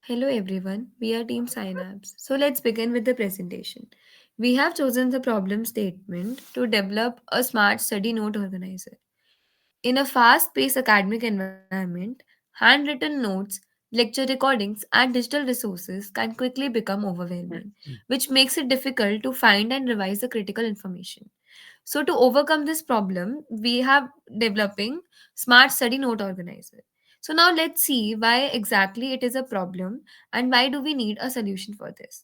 Hello everyone, we are Team Synapse. So let's begin with the presentation. We have chosen the problem statement to develop a smart study note organizer. In a fast paced academic environment, handwritten notes, lecture recordings, and digital resources can quickly become overwhelming, which makes it difficult to find and revise the critical information. So to overcome this problem, we have developing smart study note organizer. So now let's see why exactly it is a problem and why do we need a solution for this.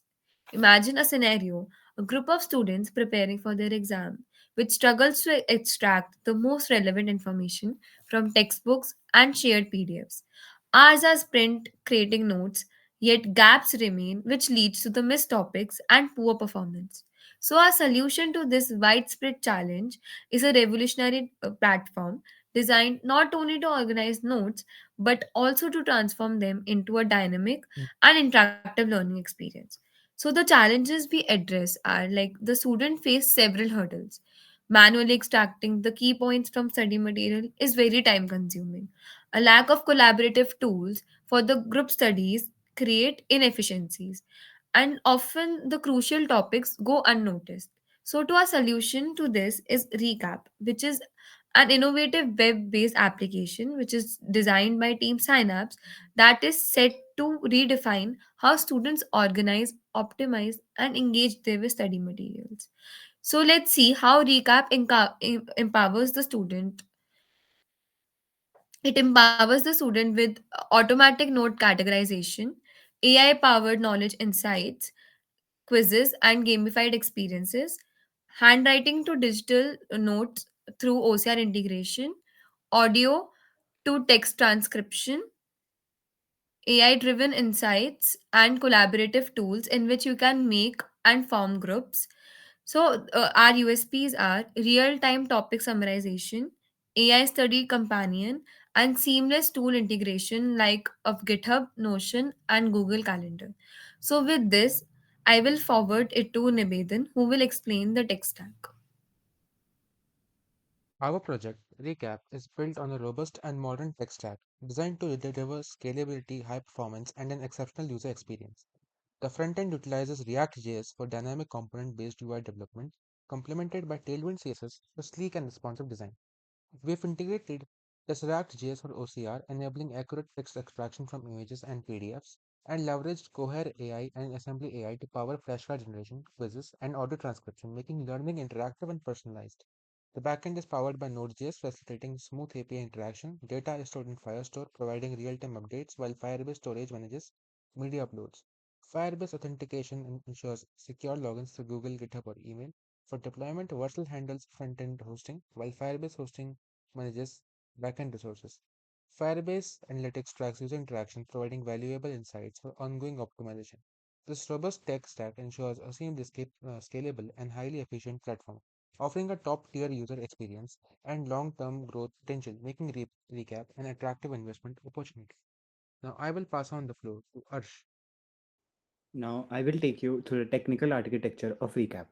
Imagine a scenario, a group of students preparing for their exam which struggles to extract the most relevant information from textbooks and shared PDFs. Ours are sprint creating notes, yet gaps remain, which leads to the missed topics and poor performance. So, our solution to this widespread challenge is a revolutionary platform designed not only to organize notes but also to transform them into a dynamic and interactive learning experience. So, the challenges we address are like the student face several hurdles. Manually extracting the key points from study material is very time consuming. A lack of collaborative tools for the group studies create inefficiencies, and often the crucial topics go unnoticed. So, to our solution to this is Recap, which is an innovative web based application which is designed by Team Synapse that is set to redefine how students organize, optimize, and engage their study materials. So, let's see how Recap empowers the student. It empowers the student with automatic note categorization, AI powered knowledge insights, quizzes, and gamified experiences, handwriting to digital notes through OCR integration, audio to text transcription, AI driven insights, and collaborative tools in which you can make and form groups. So, our USPs are real time topic summarization, AI study companion, and seamless tool integration like of GitHub, Notion, and Google Calendar. So, with this, I will forward it to Nibedan, who will explain the tech stack. Our project, Recap, is built on a robust and modern tech stack designed to deliver scalability, high performance, and an exceptional user experience. The front end utilizes React.js for dynamic component based UI development, complemented by Tailwind CSS for sleek and responsive design. We've integrated React.js for OCR, enabling accurate text extraction from images and PDFs, and leveraged Cohere AI and Assembly AI to power flashcard generation, quizzes, and audio transcription, making learning interactive and personalized. The backend is powered by Node.js, facilitating smooth API interaction. Data is stored in Firestore, providing real-time updates, while Firebase storage manages media uploads. Firebase authentication ensures secure logins through Google, GitHub, or email. For deployment, Vercel handles front-end hosting, while Firebase hosting manages backend resources. Firebase Analytics tracks user interaction, providing valuable insights for ongoing optimization. This robust tech stack ensures a seamless, scalable, and highly efficient platform, offering a top-tier user experience and long-term growth potential, making Recap an attractive investment opportunity. Now, I will pass on the floor to Arsh. Now, I will take you through the technical architecture of Recap.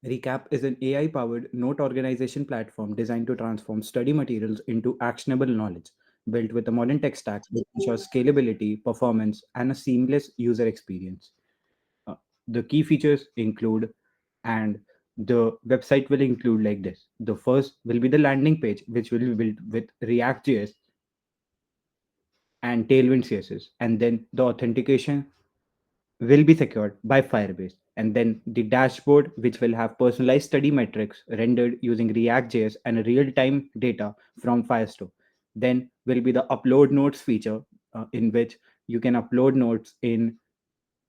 Recap is an AI powered note organization platform designed to transform study materials into actionable knowledge, built with a modern tech stack that ensures scalability, performance, and a seamless user experience. Uh, the key features include, and the website will include like this. The first will be the landing page, which will be built with React.js and Tailwind CSS, and then the authentication will be secured by Firebase. And then the dashboard, which will have personalized study metrics rendered using React.js and real time data from Firestore. Then will be the upload notes feature, in which you can upload notes in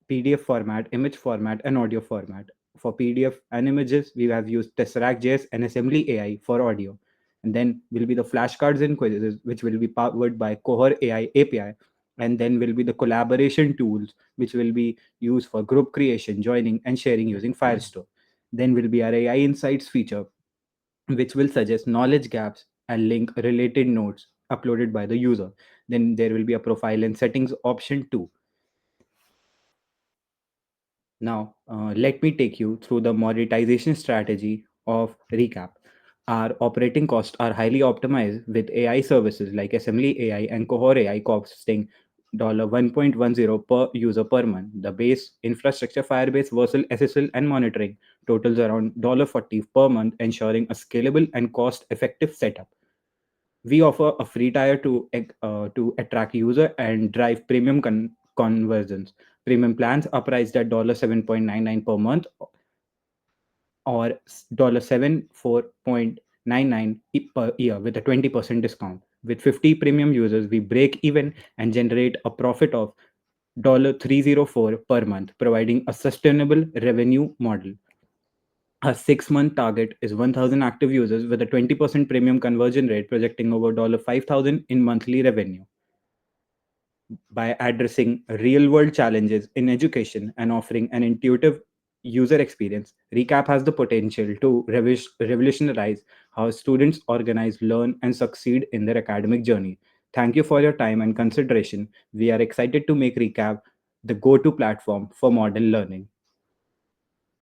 PDF format, image format, and audio format. For PDF and images, we have used Tesseract.js and Assembly AI for audio. And then will be the flashcards and quizzes, which will be powered by Cohere AI API. And then will be the collaboration tools, which will be used for group creation, joining, and sharing using Firestore. Then will be our AI Insights feature, which will suggest knowledge gaps and link related notes uploaded by the user. Then there will be a profile and settings option too. Now, let me take you through the monetization strategy of Recap. Our operating costs are highly optimized with AI services like Assembly AI and Cohort AI costing $1.10 per user per month. The base infrastructure Firebase Versal SSL and monitoring totals around $40 per month, ensuring a scalable and cost-effective setup. We offer a free tier to attract user and drive premium conversions. Premium plans are priced at $7.99 per month or $74.99 per year with a 20% discount. With 50 premium users, we break even and generate a profit of $304 per month, providing a sustainable revenue model. Our 6-month target is 1,000 active users with a 20% premium conversion rate, projecting over 5,000 in monthly revenue. By addressing real world challenges in education and offering an intuitive user experience, Recap has the potential to revolutionize how students organize, learn, and succeed in their academic journey. Thank you for your time and consideration. We are excited to make Recap the go to platform for modern learning.